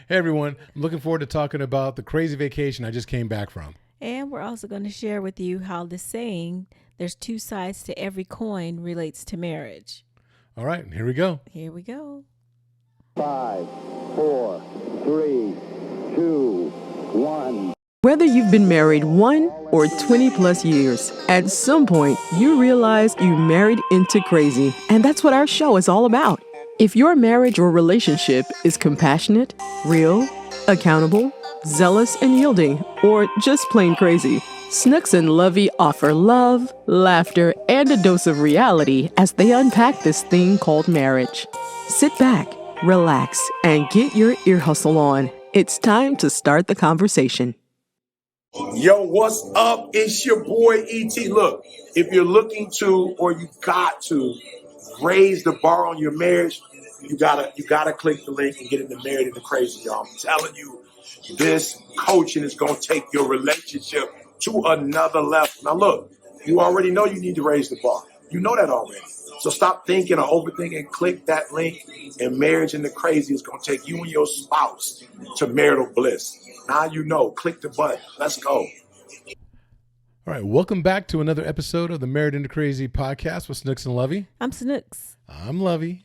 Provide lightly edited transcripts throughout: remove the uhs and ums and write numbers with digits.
Hey everyone, I'm looking forward to talking about the crazy vacation I just came back from. And we're also going to share with you how the saying, there's two sides to every coin, relates to marriage. All right, here we go. Here we go. 5, 4, 3, 2, 1. Whether you've been married 1 or 20 plus years, at some point you realize you married into crazy. And that's what our show is all about. If your marriage or relationship is compassionate, real, accountable, zealous and yielding, or just plain crazy, Snooks and Lovey offer love, laughter, and a dose of reality as they unpack this thing called marriage. Sit back, relax, and get your ear hustle on. It's time to start the conversation. Yo, what's up? It's your boy E.T. Look, if you're looking to or you got to raise the bar on your marriage, you gotta click the link and get into Married into Crazy, y'all. I'm telling you, this coaching is gonna take your relationship to another level. Now look, you already know you need to raise the bar. You know that already. So stop thinking or overthinking. Click that link, and Marriage into Crazy is gonna take you and your spouse to marital bliss. Now you know. Click the button. Let's go. All right, welcome back to another episode of the Married into Crazy podcast with Snooks and Lovey. I'm Snooks. I'm Lovey.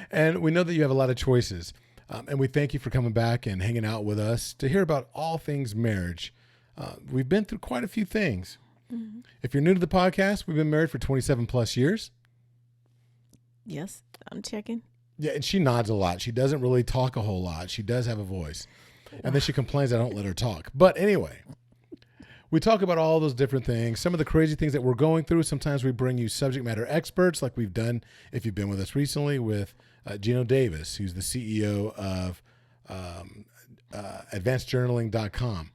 And we know that you have a lot of choices. And we thank you for coming back and hanging out with us to hear about all things marriage. We've been through quite a few things. Mm-hmm. If you're new to the podcast, we've been married for 27 plus years. Yes, I'm checking. Yeah, and she nods a lot. She doesn't really talk a whole lot. She does have a voice. And then she complains I don't let her talk. But anyway, we talk about all those different things, some of the crazy things that we're going through. Sometimes we bring you subject matter experts like we've done, if you've been with us recently, with Gino Davis, who's the CEO of advancedjournaling.com.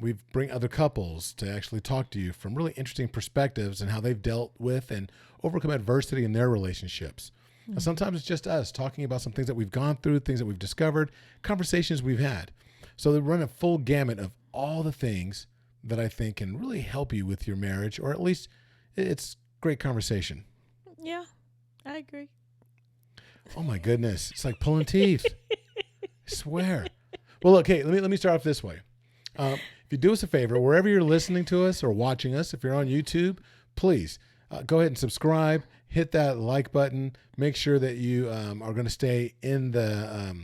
We bring other couples to actually talk to you from really interesting perspectives and how they've dealt with and overcome adversity in their relationships. Mm-hmm. Sometimes it's just us talking about some things that we've gone through, things that we've discovered, conversations we've had. So they run a full gamut of all the things that I think can really help you with your marriage, or at least it's great conversation. Yeah, I agree. Oh my goodness. It's like pulling teeth. I swear. Well, look, hey, let me start off this way. If you do us a favor, wherever you're listening to us or watching us, if you're on YouTube, please go ahead and subscribe, hit that like button, make sure that you are going to stay in the,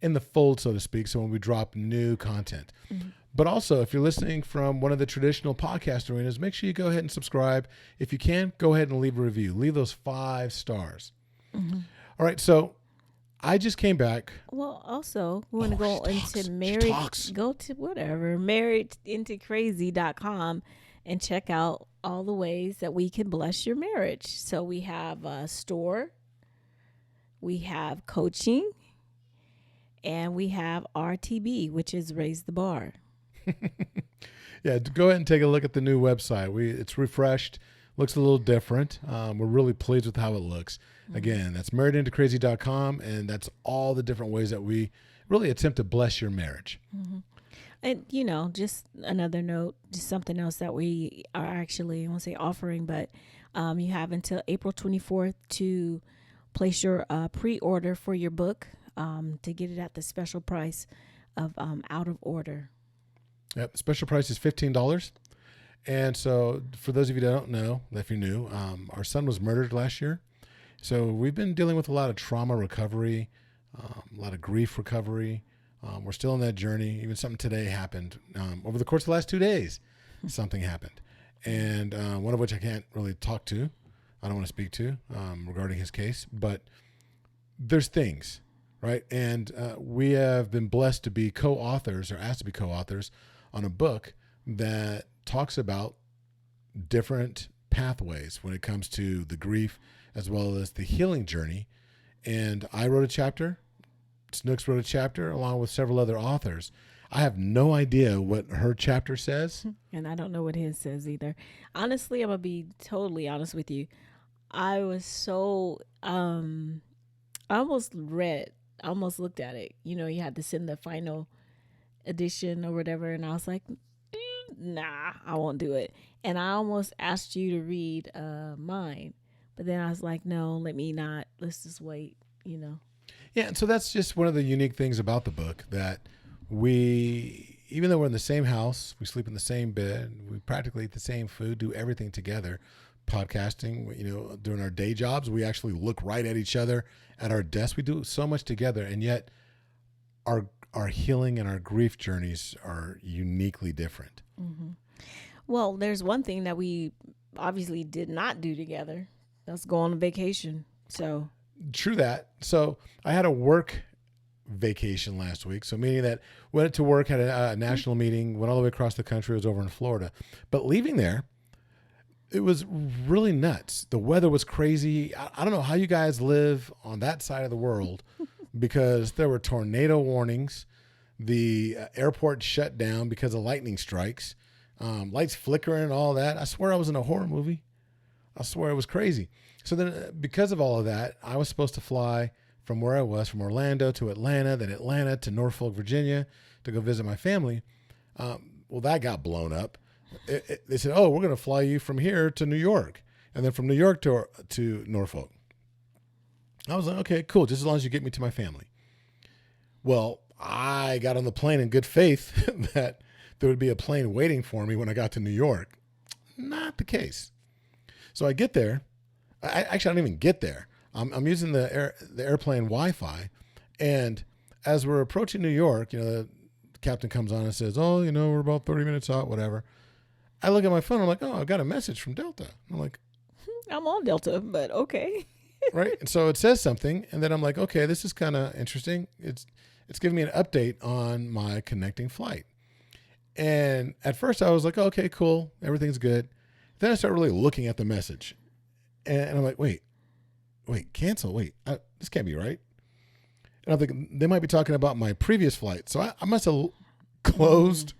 in the fold, so to speak, so when we drop new content. Mm-hmm. But also, if you're listening from one of the traditional podcast arenas, make sure you go ahead and subscribe. If you can, go ahead and leave a review. Leave those 5 stars. Mm-hmm. All right, so I just came back. Well, also, we want to go into marriedintocrazy.com and check out all the ways that we can bless your marriage. So we have a store, we have coaching, and we have RTB, which is Raise the Bar. Yeah, go ahead and take a look at the new website. It's refreshed, looks a little different. We're really pleased with how it looks. Mm-hmm. Again, that's maritalintocrazy.com, and that's all the different ways that we really attempt to bless your marriage. Mm-hmm. And, just another note, just something else that we are actually, I won't say offering, but you have until April 24th to place your pre-order for your book to get it at the special price of Out of Order. Yep, special price is $15. And so for those of you that don't know, if you're new, our son was murdered last year. So we've been dealing with a lot of trauma recovery, a lot of grief recovery. We're still in that journey. Even something today happened. Over the course of the last 2 days, something happened. And one of which I can't really talk to. I don't want to speak to regarding his case. But there's things, right? And we have been blessed to be co-authors or asked to be co-authors on a book that talks about different pathways when it comes to the grief as well as the healing journey. And I wrote a chapter. Snooks wrote a chapter along with several other authors. I have no idea what her chapter says. And I don't know what his says either. Honestly, I'm going to be totally honest with you. I was so, I almost looked at it. You had to send the final edition or whatever. And I was like, nah, I won't do it. And I almost asked you to read mine. But then I was like, no, let me not. Let's just wait, Yeah, and so that's just one of the unique things about the book, that we, even though we're in the same house, we sleep in the same bed, we practically eat the same food, do everything together. Podcasting, during our day jobs, we actually look right at each other at our desk. We do so much together, and yet our healing and our grief journeys are uniquely different. Mm-hmm. Well, there's one thing that we obviously did not do together. Let's go on a vacation. So True that. So I had a work vacation last week. So meaning that went to work, had a national meeting, went all the way across the country. It was over in Florida. But leaving there, it was really nuts. The weather was crazy. I don't know how you guys live on that side of the world, because there were tornado warnings. The airport shut down because of lightning strikes, lights flickering and all that. I swear I was in a horror movie. I swear it was crazy. So then because of all of that, I was supposed to fly from where I was, from Orlando to Atlanta, then Atlanta to Norfolk, Virginia, to go visit my family. Well, that got blown up. They said, oh, we're going to fly you from here to New York, and then from New York to Norfolk. I was like, okay, cool, just as long as you get me to my family. Well, I got on the plane in good faith that there would be a plane waiting for me when I got to New York. Not the case. So I get there. I don't even get there. I'm using the airplane Wi-Fi, and as we're approaching New York, the captain comes on and says, oh, we're about 30 minutes out, whatever. I look at my phone. I'm like, oh, I've got a message from Delta. I'm like, I'm on Delta, but okay. Right. And so it says something, and then I'm like, okay, this is kind of interesting. It's giving me an update on my connecting flight. And at first I was like, okay, cool. Everything's good. Then I start really looking at the message, and I'm like, wait, cancel. Wait, this can't be right. And I'm thinking they might be talking about my previous flight. So I must have closed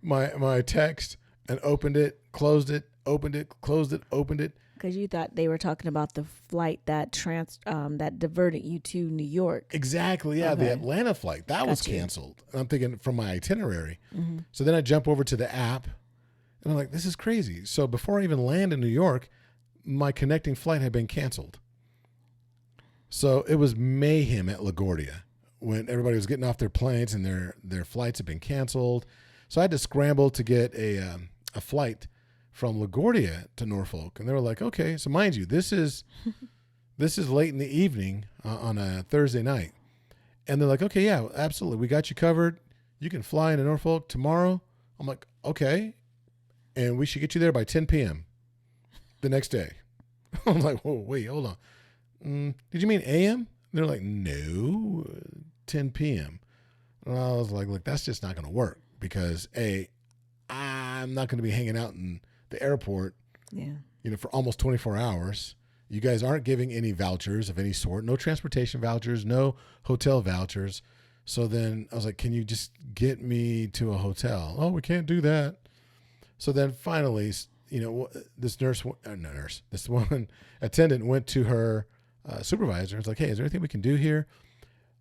my text and opened it, closed it, opened it, closed it, opened it. Because you thought they were talking about the flight that that diverted you to New York. Exactly, yeah, Okay. the Atlanta flight. That was Got you. canceled. And I'm thinking from my itinerary. Mm-hmm. So then I jump over to the app, and I'm like, this is crazy. So before I even land in New York, my connecting flight had been canceled. So it was mayhem at LaGuardia when everybody was getting off their planes and their flights had been canceled. So I had to scramble to get a flight from LaGuardia to Norfolk, and they were like, okay. So mind you, this is late in the evening on a Thursday night, and they're like, okay, yeah, absolutely, we got you covered. You can fly into Norfolk tomorrow. I'm like, okay, and we should get you there by 10 p.m. the next day. I'm like, whoa, wait, hold on. Did you mean a.m.? They're like, no, 10 p.m. And I was like, look, that's just not going to work, because I'm not going to be hanging out in the airport, for almost 24 hours. You guys aren't giving any vouchers of any sort, no transportation vouchers, no hotel vouchers. So then I was like, can you just get me to a hotel? Oh, we can't do that. So then finally, this this one attendant went to her supervisor and was like, hey, is there anything we can do here?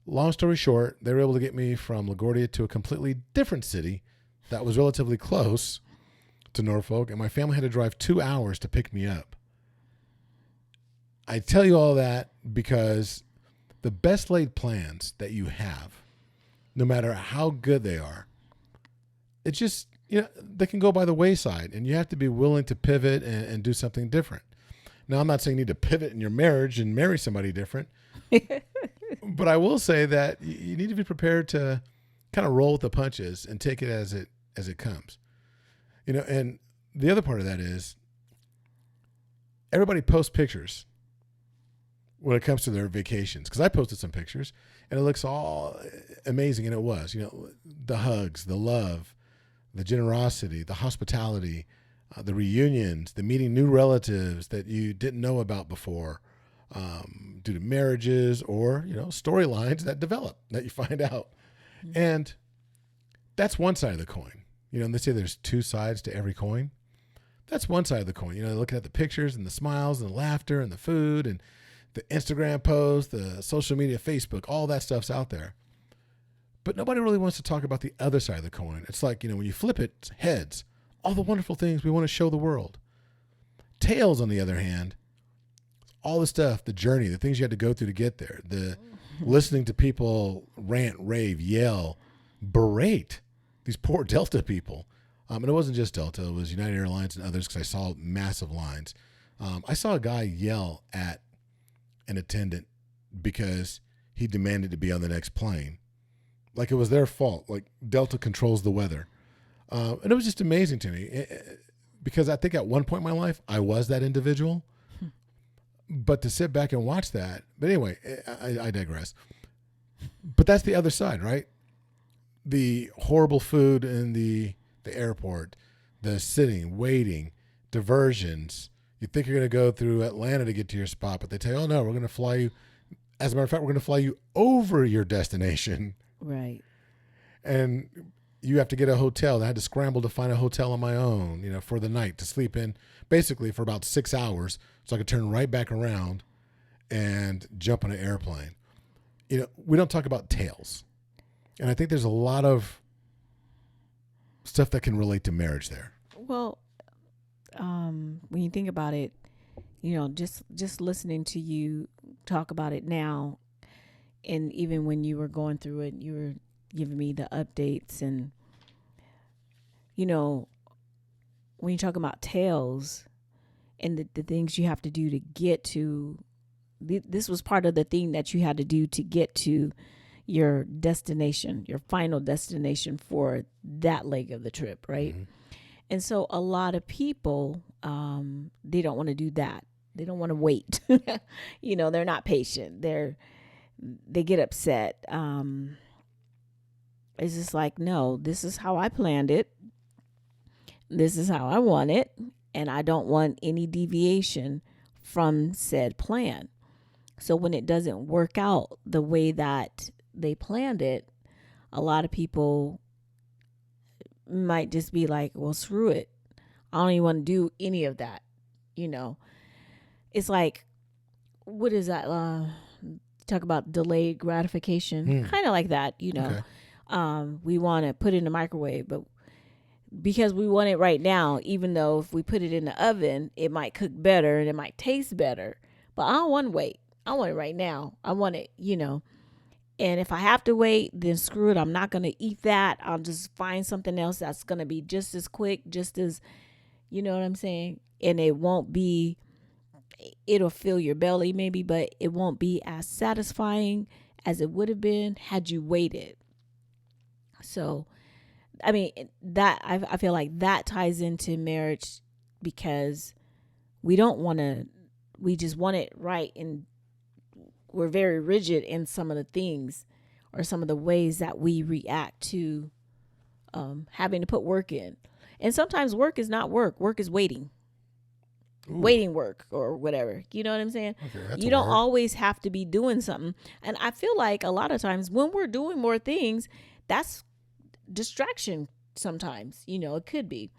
Long story short, they were able to get me from LaGuardia to a completely different city that was relatively close to Norfolk, and my family had to drive 2 hours to pick me up. I tell you all that because the best laid plans that you have, no matter how good they are, it's just, they can go by the wayside, and you have to be willing to pivot and do something different. Now, I'm not saying you need to pivot in your marriage and marry somebody different, but I will say that you need to be prepared to kind of roll with the punches and take it as it comes. And the other part of that is everybody posts pictures when it comes to their vacations. Because I posted some pictures and it looks all amazing. And it was, the hugs, the love, the generosity, the hospitality, the reunions, the meeting new relatives that you didn't know about before, due to marriages or, storylines that develop that you find out. Mm-hmm. And that's one side of the coin. And they say there's two sides to every coin. That's one side of the coin. Looking at the pictures and the smiles and the laughter and the food and the Instagram posts, the social media, Facebook, all that stuff's out there. But nobody really wants to talk about the other side of the coin. It's like, when you flip it, it's heads, all the wonderful things we want to show the world. Tails, on the other hand, all the stuff, the journey, the things you had to go through to get there, the listening to people rant, rave, yell, berate these poor Delta people. And it wasn't just Delta. It was United Airlines and others because I saw massive lines. I saw a guy yell at an attendant because he demanded to be on the next plane. Like it was their fault. Like Delta controls the weather. And it was just amazing to me because I think at one point in my life, I was that individual. But to sit back and watch that. But anyway, I digress. But that's the other side, right? The horrible food in the airport, the sitting, waiting, diversions. You think you're going to go through Atlanta to get to your spot, but they tell you, oh, no, we're going to fly you. As a matter of fact, we're going to fly you over your destination. Right. And you have to get a hotel. I had to scramble to find a hotel on my own, for the night to sleep in, basically for about 6 hours, so I could turn right back around and jump on an airplane. We don't talk about tails. And I think there's a lot of stuff that can relate to marriage there. Well, when you think about it, just listening to you talk about it now, and even when you were going through it, you were giving me the updates, and when you talk about tails and the things you have to do to get to, this was part of the thing that you had to do to get to your destination, your final destination for that leg of the trip, right? Mm-hmm. And so a lot of people, they don't want to do that. They don't want to wait. They're not patient. They get upset. It's just like, no, this is how I planned it. This is how I want it. And I don't want any deviation from said plan. So when it doesn't work out the way that they planned it, a lot of people might just be like, well, screw it. I don't even want to do any of that. It's like, what is that? Talk about delayed gratification, kind of like that, Okay. We want to put it in the microwave, but because we want it right now, even though if we put it in the oven, it might cook better and it might taste better, but I don't want to wait. I want it right now. I want it, and if I have to wait, then screw it. I'm not going to eat that. I'll just find something else that's going to be just as quick, just as, you know what I'm saying? And it'll fill your belly maybe, but it won't be as satisfying as it would have been had you waited. So, I mean, I feel like that ties into marriage because we just want it right, and we're very rigid in some of the things or some of the ways that we react to having to put work in. And sometimes work is not work. Work is waiting. Ooh. Waiting work or whatever. You know what I'm saying? Okay, you don't always have to be doing something. And I feel like a lot of times when we're doing more things, that's distraction sometimes. It could be.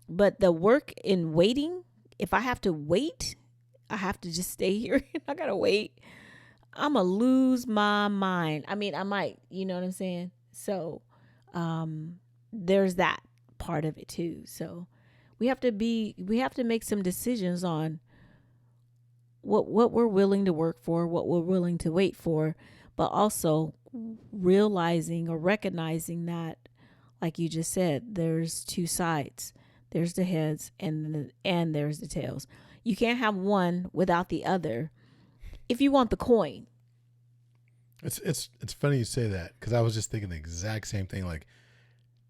But the work in waiting, if I have to wait, I have to just stay here. I got to wait. I'm going to lose my mind. I mean, I might, you know what I'm saying? So there's that part of it too. So we have to make some decisions on what we're willing to work for, what we're willing to wait for, but also realizing or recognizing that, like you just said, there's two sides. There's the heads and there's the tails. You can't have one without the other if you want the coin. It's funny you say that because I was just thinking the exact same thing. Like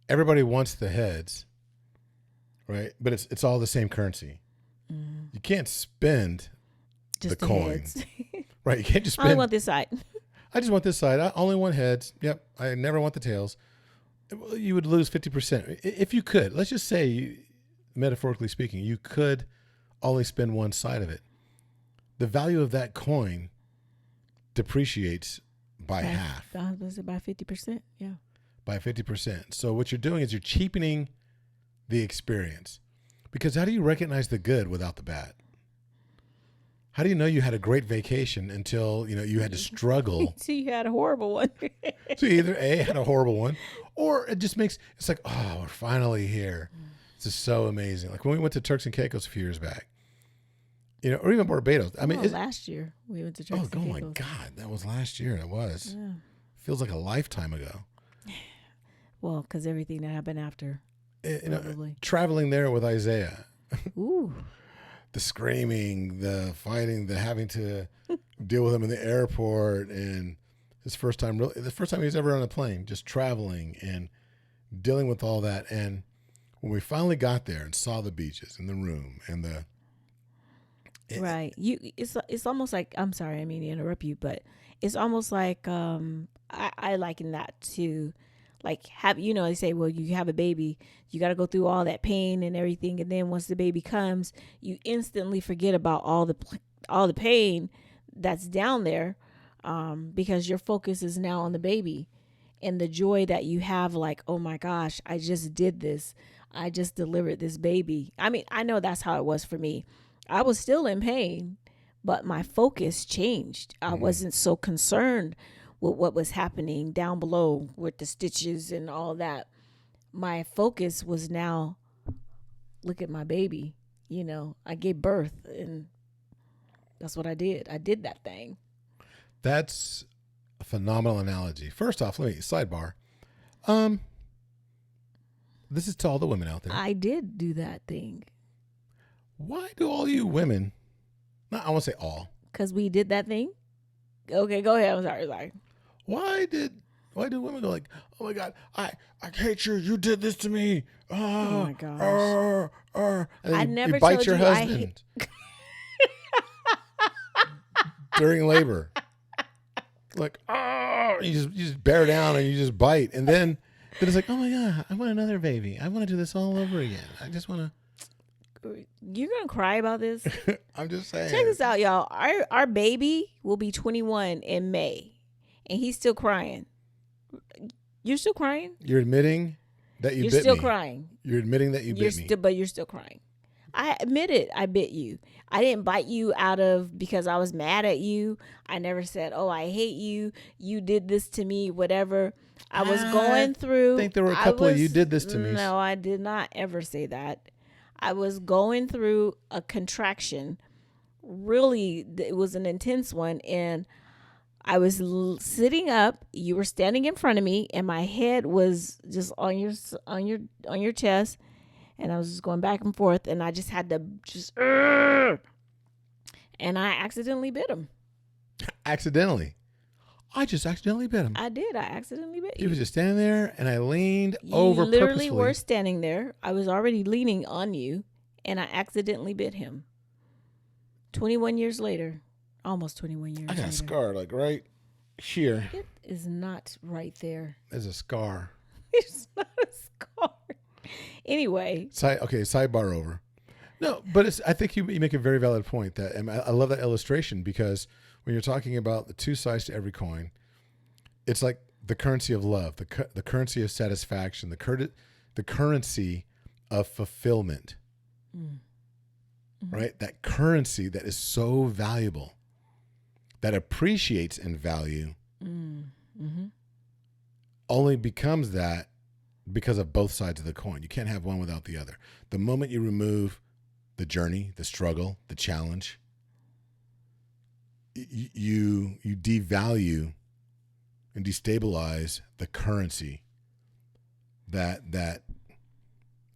everybody wants the heads, right? But it's all the same currency. Mm. You can't spend just the coins, right? You can't just spend. I only want this side. I just want this side. I only want heads. Yep. I never want the tails. You would lose 50% if you could. Let's just say, metaphorically speaking, you could only spend one side of it. The value of that coin depreciates by half. Was it by 50%? Yeah. By 50%. So what you're doing is you're cheapening the experience. Because how do you recognize the good without the bad? How do you know you had a great vacation until, you had to struggle? So you had a horrible one. So you either A, had a horrible one, or it's like, oh, we're finally here. This is so amazing. Like when we went to Turks and Caicos a few years back, or even Barbados. I mean, last year we went to oh, Turks and my Caicos. God, that was last year. It was. Yeah. Feels like a lifetime ago. Well, because everything that happened after. Probably. Traveling there with Isaiah. Ooh. The screaming, the fighting, the having to deal with him in the airport, and the first time he was ever on a plane, just traveling and dealing with all that. And when we finally got there and saw the beaches and the room and right, it's almost like, I'm sorry, I mean to interrupt you, but it's almost like I liken that to like they say, well, you have a baby, you got to go through all that pain and everything, and then once the baby comes, you instantly forget about all the pain that's down there, because your focus is now on the baby and the joy that you have, like, oh my gosh, I just did this, I just delivered this baby. I mean, I know that's how it was for me. I was still in pain, but my focus changed. I wasn't so concerned with what was happening down below with the stitches and all that. My focus was now, look at my baby. I gave birth, and that's what I did. I did that thing. That's a phenomenal analogy. First off, let me sidebar. This is to all the women out there. I did do that thing. Why do all you women, I won't say all. Because we did that thing? Okay, go ahead. I'm sorry. Why do women go like, oh my God, I hate you. You did this to me. Oh my gosh. And I then never you bite told your you husband during labor. Like, you just bear down and you just bite. And then it's like, oh my God, I want another baby. I want to do this all over again. I just want to. You're gonna cry about this? I'm just saying. Check this out, y'all. Our baby will be 21 in May, and he's still crying. You're still crying? You're admitting that you bit me. You're still crying. You're admitting that you bit me. But you're still crying. I admit it. I bit you. I didn't bite you because I was mad at you. I never said, oh, I hate you. You did this to me, whatever. I was going through. I think there were a couple of you did this to me. No, I did not ever say that. I was going through a contraction. Really, it was an intense one. And I was sitting up. You were standing in front of me, and my head was just on your chest. And I was just going back and forth, and I just had to and I accidentally bit him. Accidentally? I just accidentally bit him. I did. I accidentally bit you. He was just standing there, and I leaned you over literally purposefully. were standing there. I was already leaning on you, and I accidentally bit him. 21 years later. Almost 21 years I got later. a scar, like right here. It is not right there. There's a scar. It's not a scar. Anyway. Sidebar over. No, but I think you make a very valid point. That, and I love that illustration, because when you're talking about the two sides to every coin, it's like the currency of love, the currency of satisfaction, the currency of fulfillment, right? That currency that is so valuable, that appreciates in value, only becomes that because of both sides of the coin. You can't have one without the other. The moment you remove the journey, the struggle, the challenge, you devalue and destabilize the currency, that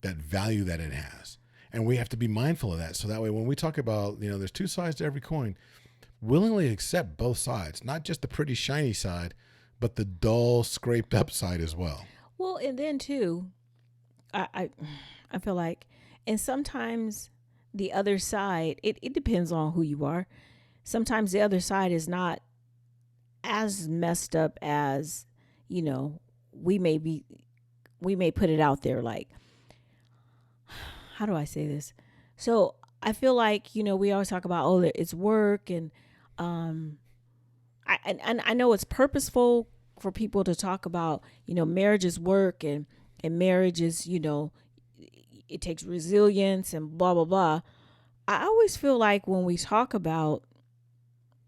value that it has. And we have to be mindful of that. So that way, when we talk about, there's two sides to every coin, willingly accept both sides, not just the pretty shiny side, but the dull, scraped up side as well. Well, and then too, I feel like, and sometimes the other side, it depends on who you are. Sometimes the other side is not as messed up as, we may put it out there. Like, how do I say this? So I feel like, we always talk about, it's work, and I know it's purposeful for people to talk about, marriage is work, and marriage is, it takes resilience and blah, blah, blah. I always feel like when we talk about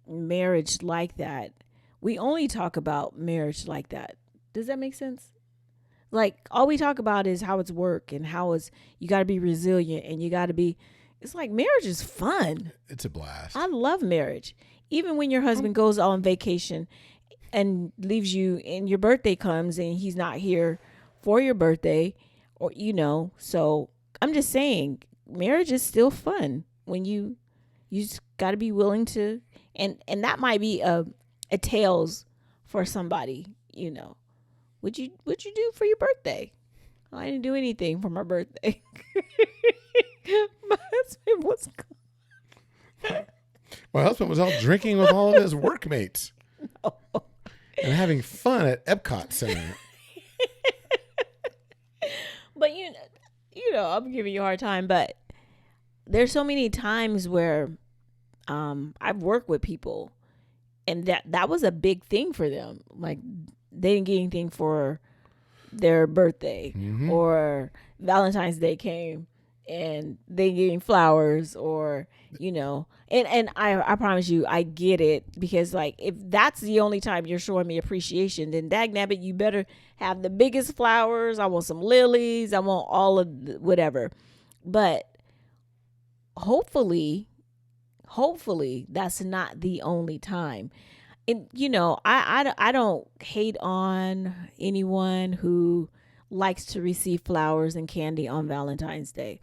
marriage like that, we only talk about marriage like that. Does that make sense? Like, all we talk about is how it's work, and how you got to be resilient, and you got to be, It's like marriage is fun. It's a blast. I love marriage. Even when your husband goes on vacation and leaves you and your birthday comes and he's not here for your birthday, or so I'm just saying marriage is still fun when you just got to be willing to, and that might be a tales for somebody. What'd you do for your birthday? Oh, I didn't do anything for my birthday. My husband was out drinking with all of his workmates and having fun at Epcot Center. But I'm giving you a hard time, but there's so many times where I've worked with people and that was a big thing for them. Like they didn't get anything for their birthday, or Valentine's Day came and they getting flowers, or and I promise you I get it, because like if that's the only time you're showing me appreciation, then dagnabbit, you better have the biggest flowers. I want some lilies, I want all of whatever. But hopefully that's not the only time. And I don't hate on anyone who likes to receive flowers and candy on Valentine's Day.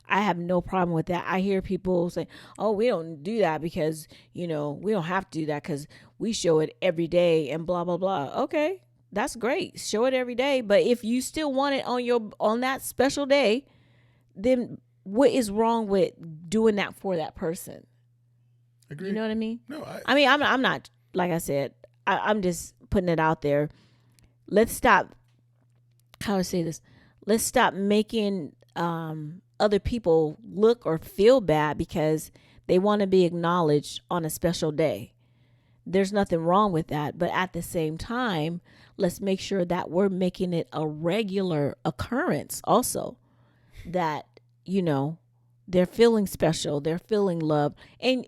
I have no problem with that. I hear people say, "Oh, we don't do that because we don't have to do that because we show it every day and blah blah blah." Okay, that's great. Show it every day, but if you still want it on that special day, then what is wrong with doing that for that person? Agreed. You know what I mean? No, I mean, I'm not, like I said, I'm just putting it out there. Let's stop. How do I say this? Let's stop making other people look or feel bad because they want to be acknowledged on a special day. There's nothing wrong with that. But at the same time, let's make sure that we're making it a regular occurrence also, that, they're feeling special, they're feeling loved, and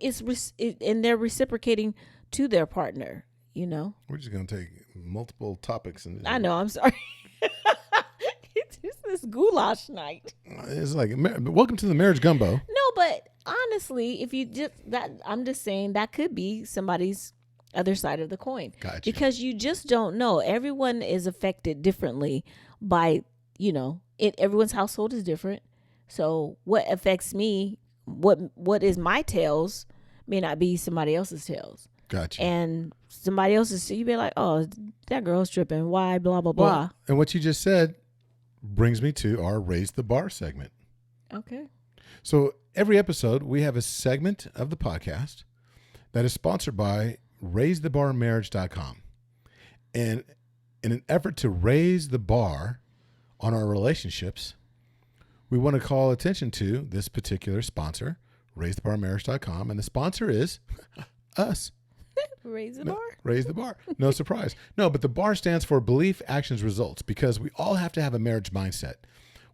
and they're reciprocating to their partner, We're just going to take multiple topics. I know, I'm sorry. It's this goulash night. It's like, welcome to the marriage gumbo. No, but honestly, if you I'm just saying that could be somebody's other side of the coin. Gotcha. Because you just don't know. Everyone is affected differently by, everyone's household is different. So what affects me, what is my tails may not be somebody else's tails. Gotcha. And somebody else's, you be like, oh, that girl's tripping. Why? Blah, blah, blah. Well, and what you just said brings me to our Raise the Bar segment. Okay. So every episode, we have a segment of the podcast that is sponsored by raisethebarmarriage.com. And in an effort to raise the bar on our relationships, we want to call attention to this particular sponsor, raisethebarmarriage.com. And the sponsor is us. Raise the bar. Raise the bar. No surprise. No, but the BAR stands for Belief, Actions, Results, because we all have to have a marriage mindset.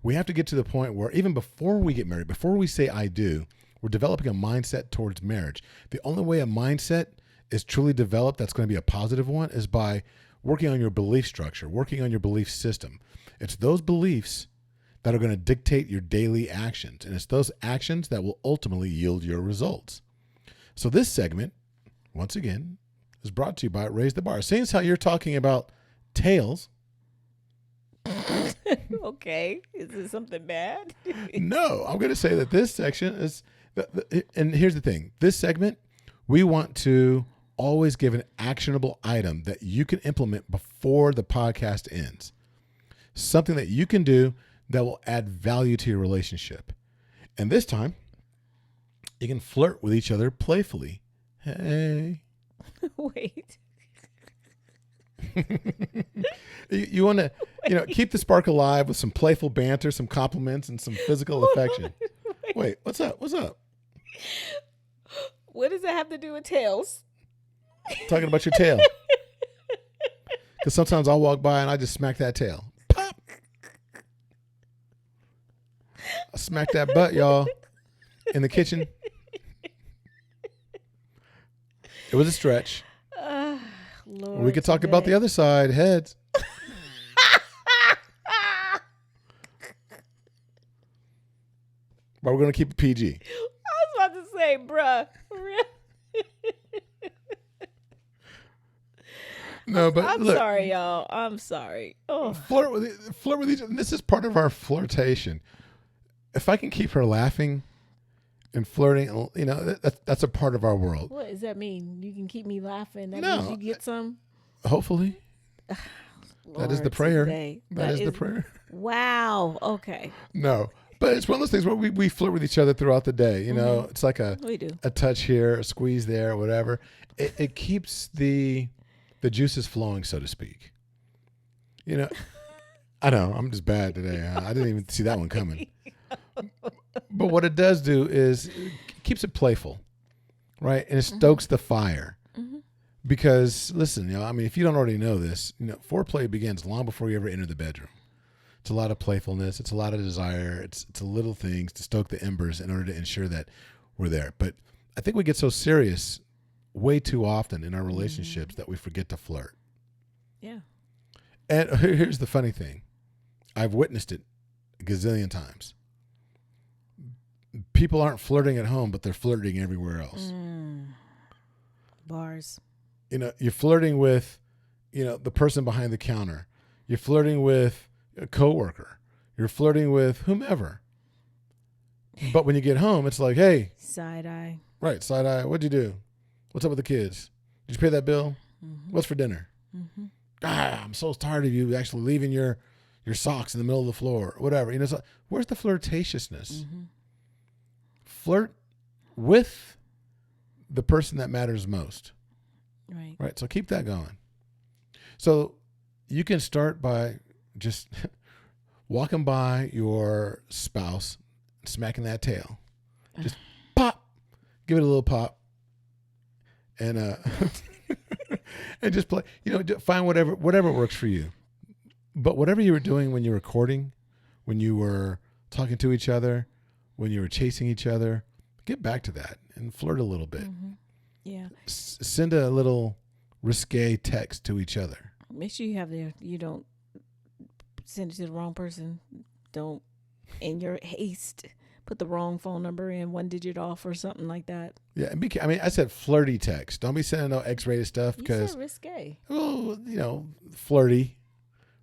We have to get to the point where even before we get married, before we say I do, we're developing a mindset towards marriage. The only way a mindset is truly developed that's going to be a positive one is by working on your belief structure, working on your belief system. It's those beliefs that are going to dictate your daily actions, and it's those actions that will ultimately yield your results. So this segment, once again, is brought to you by Raise the Bar. Seeing as how you're talking about tails. Okay. Is it something bad? No, I'm going to say that this section is, and here's the thing. This segment, we want to always give an actionable item that you can implement before the podcast ends. Something that you can do that will add value to your relationship. And this time, you can flirt with each other playfully. Hey. Wait. You want to, keep the spark alive with some playful banter, some compliments, and some physical affection. Wait, what's up? What's up? What does that have to do with tails? Talking about your tail. Because sometimes I'll walk by and I just smack that tail. Pop. I smack that butt, y'all, in the kitchen. It was a stretch. Lord, we could talk about the other side, heads. but we're going to keep it PG. I was about to say, bruh. For real. No, but I'm look, sorry, y'all. I'm sorry. Oh, flirt with each other. This is part of our flirtation. If I can keep her laughing and flirting, you know, that's a part of our world. what does that mean? You can keep me laughing. That No. means you get some. Hopefully, that is the Lord, prayer. today. That is the prayer. Wow. Okay. No, but it's one of those things where we flirt with each other throughout the day. You know, it's like We do. a touch here, a squeeze there, whatever. It keeps the juices flowing, so to speak. You know, I know I'm just bad today. Huh? I didn't even see that one coming. But what it does do is it keeps it playful, right? And it stokes the fire. Because listen, you know, I mean, if you don't already know this, you know, foreplay begins long before you ever enter the bedroom. It's a lot of playfulness. It's a lot of desire. It's a little things to stoke the embers in order to ensure that we're there. But I think we get so serious way too often in our relationships that we forget to flirt. Yeah. And here's the funny thing. I've witnessed it a gazillion times. People aren't flirting at home, but they're flirting everywhere else. Bars. You know, you're flirting with, you know, the person behind the counter. You're flirting with a coworker. You're flirting with whomever. But when you get home, it's like, hey. Side eye. Right, side eye. What'd you do? What's up with the kids? Did you pay that bill? What's for dinner? I'm so tired of you actually leaving your socks in the middle of the floor, whatever. You know, so where's the flirtatiousness? Flirt with the person that matters most. Right. Right. So keep that going. So you can start by just walking by your spouse, smacking that tail. Just pop, give it a little pop, and and just play. You know, find whatever works for you. But whatever you were doing when you were courting, when you were talking to each other, when you were chasing each other, get back to that and flirt a little bit. Yeah. Send a little risque text to each other. Make sure you don't send it to the wrong person. Don't, in your haste, put the wrong phone number in, one digit off or something like that. Yeah, and I said flirty text. Don't be sending no X-rated stuff You because, said risque. well, you know, flirty,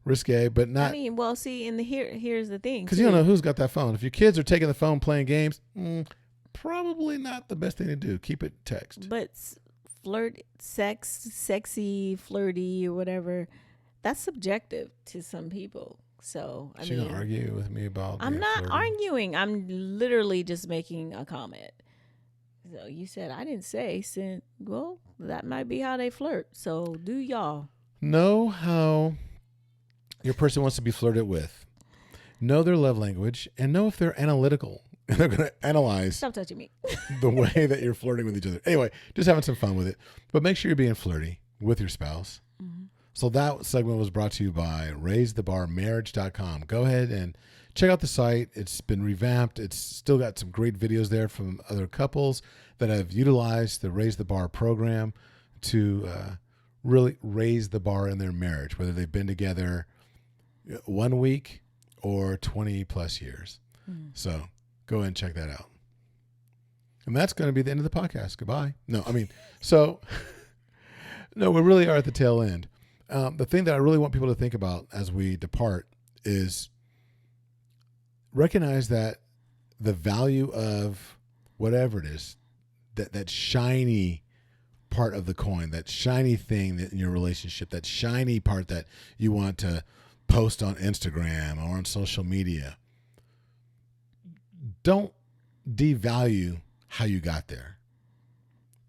risque, but not I mean, well, see, here's the thing. because you don't know who's got that phone. If your kids are taking the phone playing games, probably not the best thing to do. Keep it text. But flirt, sexy, flirty, or whatever, that's subjective to some people. So I She mean, gonna argue with me about? I'm being not flirty? arguing. I'm literally just making a comment. So you said I didn't say. Well, that might be how they flirt. So do y'all Know how your person wants to be flirted with. Know their love language and know if they're analytical. And they're going to analyze stop touching me? the way that you're flirting with each other. Anyway, just having some fun with it. But make sure you're being flirty with your spouse. So that segment was brought to you by raisethebarmarriage.com. Go ahead and check out the site. It's been revamped. It's still got some great videos there from other couples that have utilized the Raise the Bar program to really raise the bar in their marriage, whether they've been together 1 week or 20 plus years. So go ahead and check that out. And that's going to be the end of the podcast. Goodbye. No, we really are at the tail end. The thing that I really want people to think about as we depart is recognize that the value of whatever it is, that shiny part of the coin, that shiny thing that in your relationship, that shiny part that you want to post on Instagram or on social media. Don't devalue how you got there.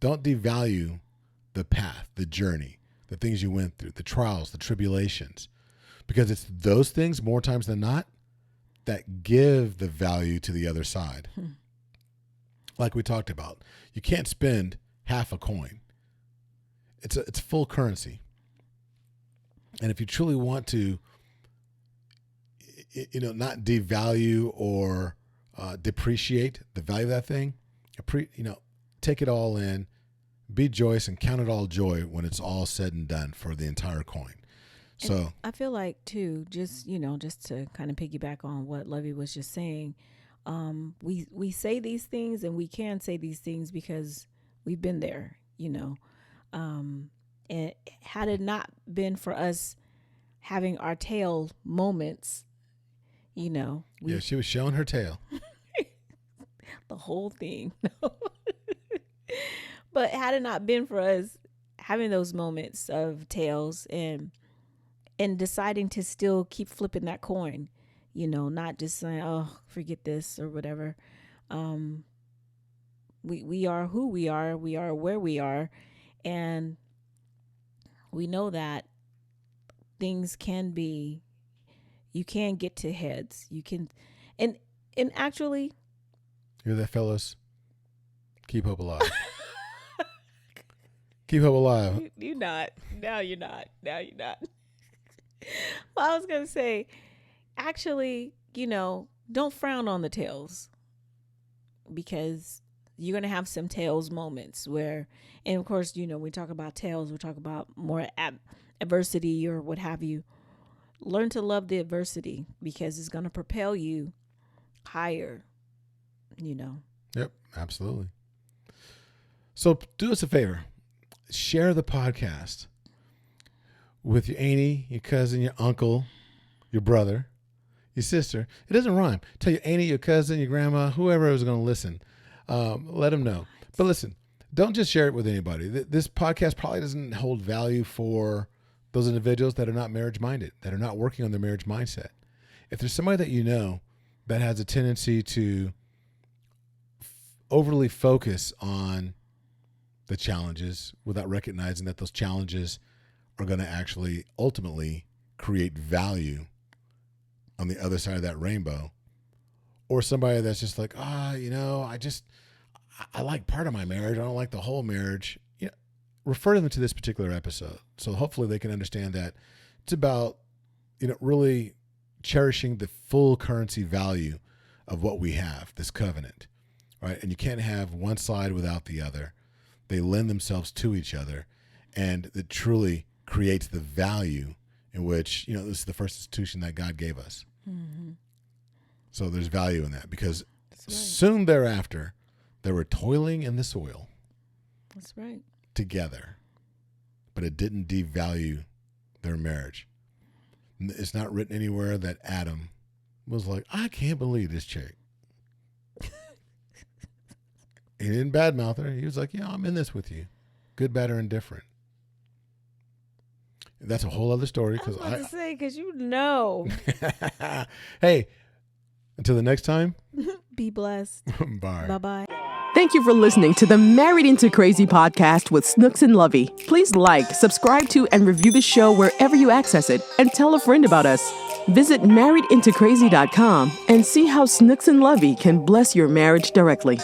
Don't devalue the path, the journey, the things you went through, the trials, the tribulations, because it's those things more times than not that give the value to the other side. Like we talked about, you can't spend half a coin. It's full currency. And if you truly want to, not devalue or depreciate the value of that thing, take it all in, be joyous and count it all joy when it's all said and done for the entire coin. So and I feel like too, just to kind of piggyback on what Lovey was just saying, We say these things, and we can say these things because we've been there, and had it not been for us having our tail moments, Yeah, she was showing her tail. the whole thing. But had it not been for us having those moments of tails and deciding to still keep flipping that coin, not just saying, oh, forget this or whatever. We are who we are where we are, and we know that things can be, you can get to heads. You can, and actually, Hear that, fellas? Keep hope alive. Keep hope alive. you're not. Now you're not. Well, I was going to say, actually, don't frown on the tails, because you're going to have some tails moments where, and of course, we talk about tails, we talk about more adversity or what have you. Learn to love the adversity, because it's going to propel you higher, Yep, absolutely. So do us a favor. Share the podcast with your auntie, your cousin, your uncle, your brother, your sister. It doesn't rhyme. Tell your auntie, your cousin, your grandma, whoever is going to listen. Let them know. But listen, don't just share it with anybody. This podcast probably doesn't hold value for those individuals that are not marriage-minded, that are not working on their marriage mindset. If there's somebody that you know that has a tendency to overly focus on the challenges without recognizing that those challenges are going to actually ultimately create value on the other side of that rainbow, or somebody that's just like, I like part of my marriage, I don't like the whole marriage. Refer them to this particular episode. So hopefully they can understand that it's about, really cherishing the full currency value of what we have, this covenant, right? And you can't have one side without the other. They lend themselves to each other, and it truly creates the value in which, this is the first institution that God gave us. Mm-hmm. So there's value in that, because That's right. soon thereafter, they were toiling in the soil. That's right. Together, but it didn't devalue their marriage. It's not written anywhere that Adam was like, I can't believe this chick. He didn't badmouth her. He was like, yeah, I'm in this with you. Good, bad, or indifferent. That's a whole other story. I was about to say, because you know. Hey, until the next time. Be blessed. Bye. Bye-bye. Thank you for listening to the Married Into Crazy podcast with Snooks and Lovey. Please like, subscribe to, and review the show wherever you access it, and tell a friend about us. Visit marriedintocrazy.com and see how Snooks and Lovey can bless your marriage directly.